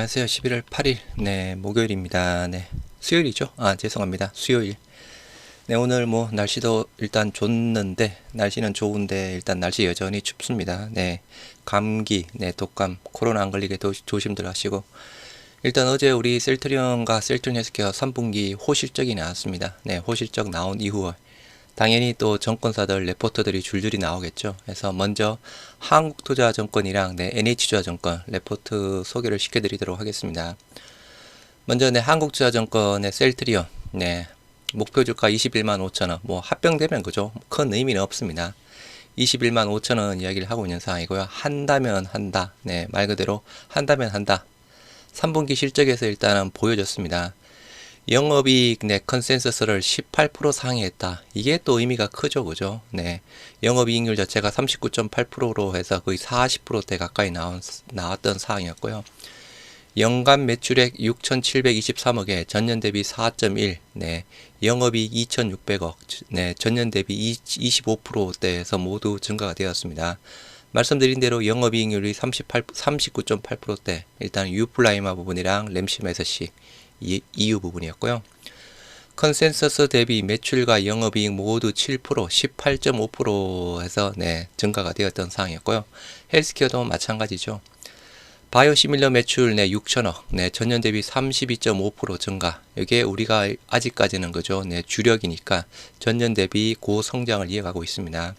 안녕하세요. 11월 8일, 목요일입니다. 수요일이죠? 죄송합니다. 수요일. 오늘 날씨도 일단 좋는데, 날씨는 좋은데, 일단 날씨 여전히 춥습니다. 감기, 독감, 코로나 안 걸리게 조심들 하시고. 일단 어제 우리 셀트리온과 셀트리온 헬스케어 3분기 호실적이 나왔습니다. 호실적 나온 이후, 당연히 또 정권사들 레포트들이 줄줄이 나오겠죠. 그래서 먼저 한국투자증권이랑 NH투자증권 레포트 소개를 시켜드리도록 하겠습니다. 먼저 한국투자증권의 셀트리온 목표 주가 21만 5천원 합병되면 그죠? 큰 의미는 없습니다. 21만 5천원 이야기를 하고 있는 상황이고요. 한다면 한다. 말 그대로 한다면 한다. 3분기 실적에서 일단은 보여줬습니다. 영업이익 컨센서스를 18% 상회했다. 이게 또 의미가 크죠, 그죠? 영업이익률 자체가 39.8%로 해서 거의 40%대 가까이 나왔던 상황이었고요. 연간 매출액 6,723억에 전년 대비 4.1, 영업이익 2,600억, 전년 대비 25%대에서 모두 증가가 되었습니다. 말씀드린 대로 영업이익률이 39.8%대, 일단 유플라이마 부분이랑 램시마 SC 이유 부분이었고요. 컨센서스 대비 매출과 영업이익 모두 7%, 18.5% 해서 증가가 되었던 상황이었고요. 헬스케어도 마찬가지죠. 바이오시밀러 매출 6천억, 전년 대비 32.5% 증가. 이게 우리가 아직까지는 그죠. 주력이니까 전년 대비 고성장을 이어가고 있습니다.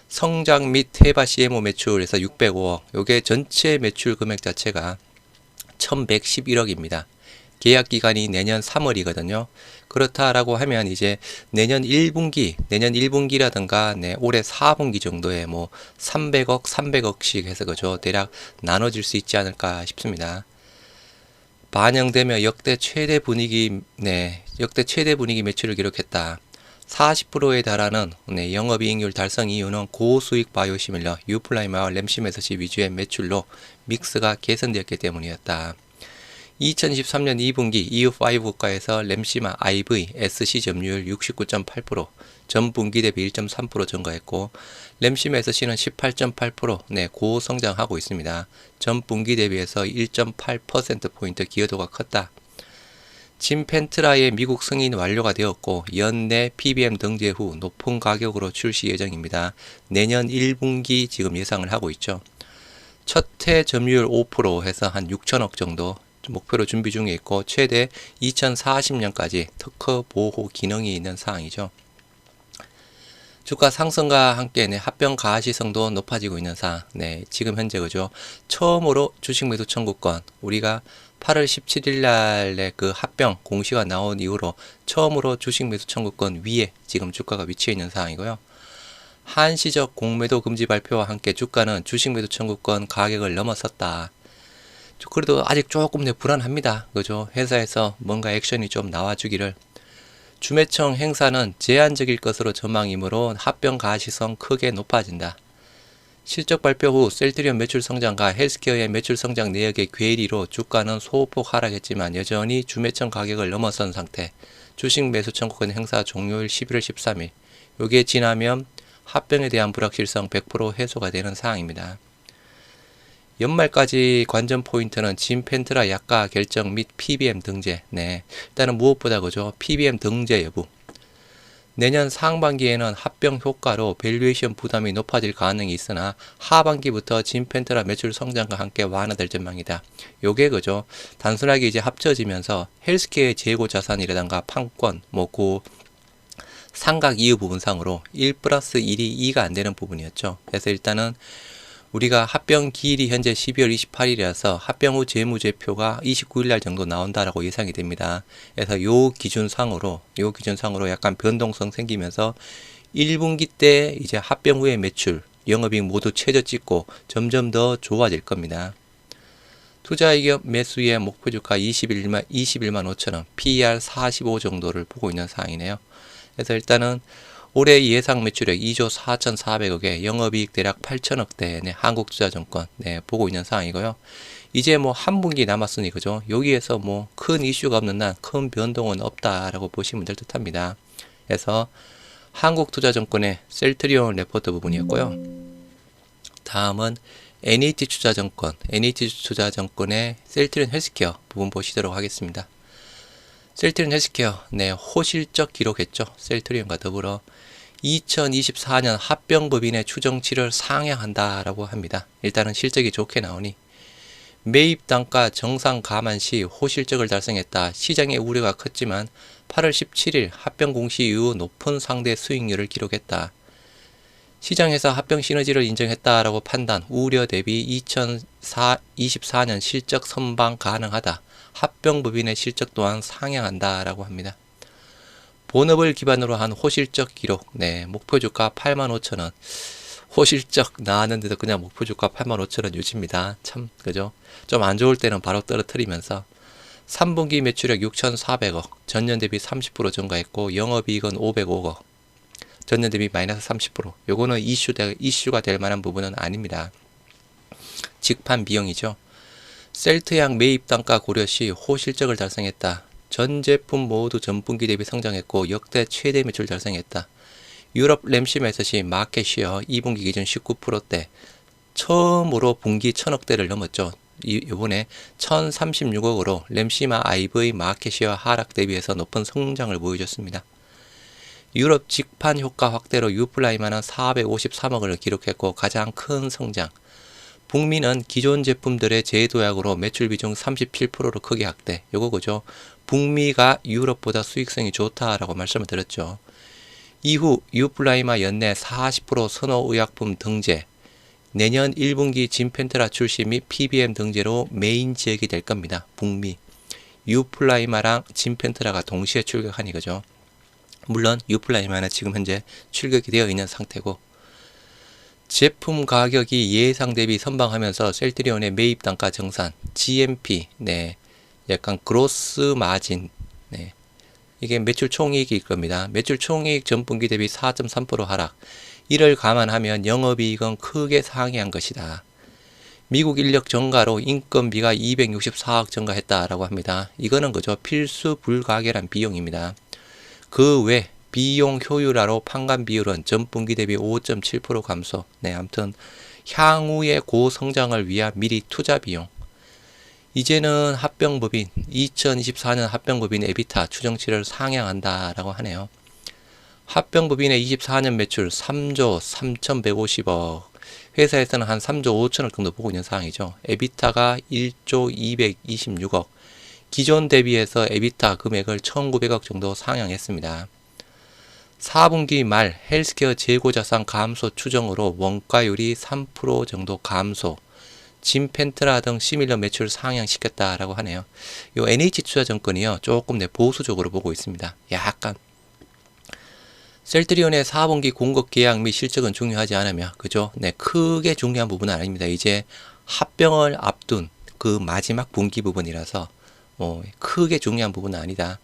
성장 및 테바 CMO 매출에서 605억. 요게 전체 매출 금액 자체가 1111억입니다. 계약 기간이 내년 3월이거든요. 그렇다라고 하면 이제 내년 1분기라든가 올해 4분기 정도에 300억, 300억씩 해서 그죠. 대략 나눠질 수 있지 않을까 싶습니다. 반영되며 역대 최대 분위기 매출을 기록했다. 40%에 달하는 영업이익률 달성 이유는 고수익 바이오시밀러, 유플라이마와 램시메서시 위주의 매출로 믹스가 개선되었기 때문이었다. 2023년 2분기 EU5 국가에서 램시마 IV, SC 점유율 69.8%, 전분기 대비 1.3% 증가했고 램시마 SC는 18.8% 고성장하고 있습니다. 전분기 대비해서 1.8%포인트 기여도가 컸다. 진펜트라의 미국 승인 완료가 되었고 연내 PBM 등재 후 높은 가격으로 출시 예정입니다. 내년 1분기 지금 예상을 하고 있죠. 첫해 점유율 5% 해서 한 6천억 정도 목표로 준비 중에 있고 최대 2040년까지 특허 보호 기능이 있는 사항이죠. 주가 상승과 함께 합병 가시성도 높아지고 있는 상황. 지금 현재 그죠. 처음으로 주식 매도 청구권 우리가 8월 17일 날에 그 합병 공시가 나온 이후로 처음으로 주식 매도 청구권 위에 지금 주가가 위치해 있는 상황이고요. 한시적 공매도 금지 발표와 함께 주가는 주식 매도 청구권 가격을 넘어섰다. 그래도 아직 조금 불안합니다. 그죠? 회사에서 뭔가 액션이 좀 나와주기를. 주매청 행사는 제한적일 것으로 전망이므로 합병 가시성 크게 높아진다. 실적 발표 후 셀트리온 매출 성장과 헬스케어의 매출 성장 내역의 괴리로 주가는 소폭 하락했지만 여전히 주매청 가격을 넘어선 상태. 주식 매수 청구권 행사 종료일 11월 13일. 요게 지나면 합병에 대한 불확실성 100% 해소가 되는 상황입니다. 연말까지 관전 포인트는 진펜트라 약가 결정 및 PBM 등재. 일단은 무엇보다 그죠. PBM 등재 여부. 내년 상반기에는 합병 효과로 밸류에이션 부담이 높아질 가능성이 있으나 하반기부터 진펜트라 매출 성장과 함께 완화될 전망이다. 요게 그죠. 단순하게 이제 합쳐지면서 헬스케어의 재고 자산이라든가 판권, 그 상각 이유 부분상으로 1+1이 2가 안 되는 부분이었죠. 그래서 일단은 우리가 합병 기일이 현재 12월 28일이라서 합병 후 재무제표가 29일 날 정도 나온다라고 예상이 됩니다. 그래서 요 기준상으로 약간 변동성 생기면서 1분기 때 이제 합병 후의 매출, 영업이익 모두 최저 찍고 점점 더 좋아질 겁니다. 투자기업 매수의 목표 주가 21만 5천원, PER 45 정도를 보고 있는 상황이네요. 그래서 일단은 올해 예상 매출액 2조 4,400억에 영업이익 대략 8천억대 한국투자증권 보고 있는 상황이고요. 이제 한 분기 남았으니 그죠. 여기에서 큰 이슈가 없는 한 큰 변동은 없다라고 보시면 될 듯합니다. 그래서 한국투자증권의 셀트리온 레포트 부분이었고요. 다음은 NH투자증권의 셀트리온 헬스케어 부분 보시도록 하겠습니다. 셀트리온 헬스케어, 네, 호실적 기록했죠. 셀트리온과 더불어 2024년 합병법인의 추정치를 상향한다라고 합니다. 일단은 실적이 좋게 나오니 매입 단가 정상 감안 시 호실적을 달성했다. 시장의 우려가 컸지만 8월 17일 합병 공시 이후 높은 상대 수익률을 기록했다. 시장에서 합병 시너지를 인정했다라고 판단, 우려 대비 2024년 실적 선방 가능하다. 합병법인의 실적 또한 상향한다라고 합니다. 본업을 기반으로 한 호실적 기록, 네, 목표 주가 85,000원. 호실적 나왔는데도 그냥 목표 주가 85,000원 유지입니다. 참, 그죠? 좀 안 좋을 때는 바로 떨어뜨리면서 3분기 매출액 6,400억, 전년 대비 30% 증가했고 영업이익은 505억, 전년 대비 마이너스 30%. 요거는 이슈가 될 만한 부분은 아닙니다. 직판 비용이죠. 셀트양 매입 단가 고려 시 호실적을 달성했다. 전 제품 모두 전분기 대비 성장했고 역대 최대 매출 달성했다. 유럽 램시메스시 마켓시어 2분기 기준 19%대 처음으로 분기 1000억대를 넘었죠. 이번에 1036억으로 램시마 IV 마켓시어 하락 대비해서 높은 성장을 보여줬습니다. 유럽 직판 효과 확대로 유플라이마는 453억을 기록했고 가장 큰 성장. 북미는 기존 제품들의 재도약으로 매출 비중 37%로 크게 확대. 요거 그죠? 북미가 유럽보다 수익성이 좋다라고 말씀을 드렸죠. 이후 유플라이마 연내 40% 선호의약품 등재, 내년 1분기 진펜트라 출시 및 PBM 등재로 메인 지역이 될 겁니다. 북미. 유플라이마랑 진펜트라가 동시에 출격하니 그죠? 물론 유플라이마는 지금 현재 출격이 되어 있는 상태고, 제품 가격이 예상 대비 선방하면서 셀트리온의 매입 단가 정산, GMP, 네, 약간 그로스 마진, 네, 이게 매출 총이익일 겁니다. 매출 총이익 전분기 대비 4.3% 하락. 이를 감안하면 영업이익은 크게 상회한 것이다. 미국 인력 증가로 인건비가 264억 증가했다라고 합니다. 이거는 그저 필수 불가결한 비용입니다. 그 외 비용 효율화로 판관 비율은 전분기 대비 5.7% 감소. 네, 아무튼 향후의 고성장을 위한 미리 투자 비용. 이제는 합병법인 2024년 합병법인 에비타 추정치를 상향한다라고 하네요. 합병법인의 24년 매출 3조 3,150억. 회사에서는 한 3조 5천억 정도 보고 있는 상황이죠. 에비타가 1조 226억. 기존 대비해서 에비타 금액을 1,900억 정도 상향했습니다. 4분기 말 헬스케어 재고자산 감소 추정으로 원가율이 3% 정도 감소. 진펜트라 등 시밀러 매출 상향시켰다라고 하네요. 요 NH투자증권이요, 조금 보수적으로 보고 있습니다. 약간. 셀트리온의 4분기 공급 계약 및 실적은 중요하지 않으며, 그죠? 네, 크게 중요한 부분은 아닙니다. 이제 합병을 앞둔 그 마지막 분기 부분이라서 크게 중요한 부분은 아니다.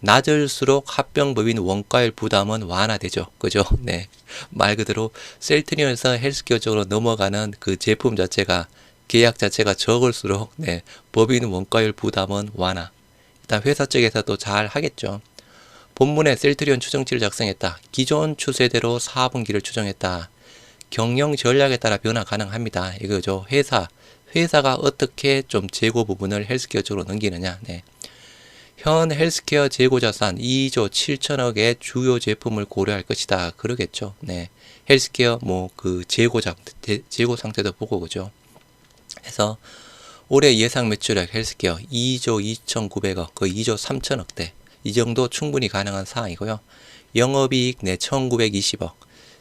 낮을수록 합병법인 원가율 부담은 완화되죠. 그죠? 네. 말 그대로 셀트리온에서 헬스케어 쪽으로 넘어가는 그 제품 자체가, 계약 자체가 적을수록, 네, 법인 원가율 부담은 완화. 일단 회사 쪽에서도 잘 하겠죠. 본문에 셀트리온 추정치를 작성했다. 기존 추세대로 4분기를 추정했다. 경영 전략에 따라 변화 가능합니다. 이거죠. 회사가 어떻게 좀 재고 부분을 헬스케어 쪽으로 넘기느냐. 네. 현 헬스케어 재고자산 2조 7천억의 주요 제품을 고려할 것이다. 그러겠죠. 네. 헬스케어 그 재고 상태도 보고 그죠. 그래서 올해 예상 매출액 헬스케어 2조 2,900억, 그 2조 3천억대. 이 정도 충분히 가능한 상황이고요. 영업이익 내 1,920억.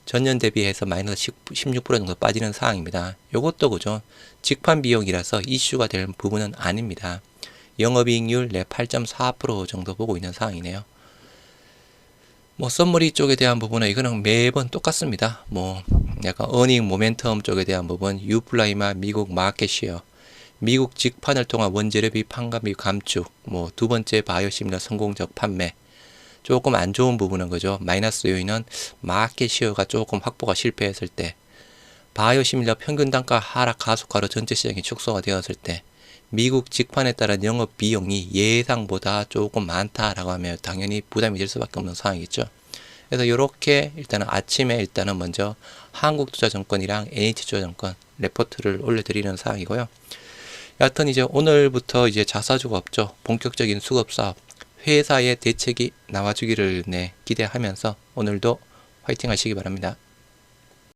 전년 대비해서 마이너스 16% 정도 빠지는 상황입니다. 요것도 그죠. 직판 비용이라서 이슈가 될 부분은 아닙니다. 영업이익률 내 8.4% 정도 보고 있는 상황이네요. 썸머리 쪽에 대한 부분은 이거는 매번 똑같습니다. 약간 어닝 모멘텀 쪽에 대한 부분, 유플라이마 미국 마켓시어, 미국 직판을 통한 원재료비 판관비 감축, 두 번째 바이오시밀러 성공적 판매. 조금 안 좋은 부분은 그죠. 마이너스 요인은 마켓시어가 조금 확보가 실패했을 때, 바이오시밀러 평균 단가 하락 가속화로 전체 시장이 축소가 되었을 때, 미국 직판에 따른 영업 비용이 예상보다 조금 많다라고 하면 당연히 부담이 될 수밖에 없는 상황이겠죠. 그래서 이렇게 일단은 아침에 먼저 한국투자증권이랑 NH투자증권 레포트를 올려드리는 사항이고요. 여하튼 이제 오늘부터 이제 자사주가 없죠. 본격적인 수급 사업, 회사의 대책이 나와주기를 기대하면서 오늘도 화이팅 하시기 바랍니다.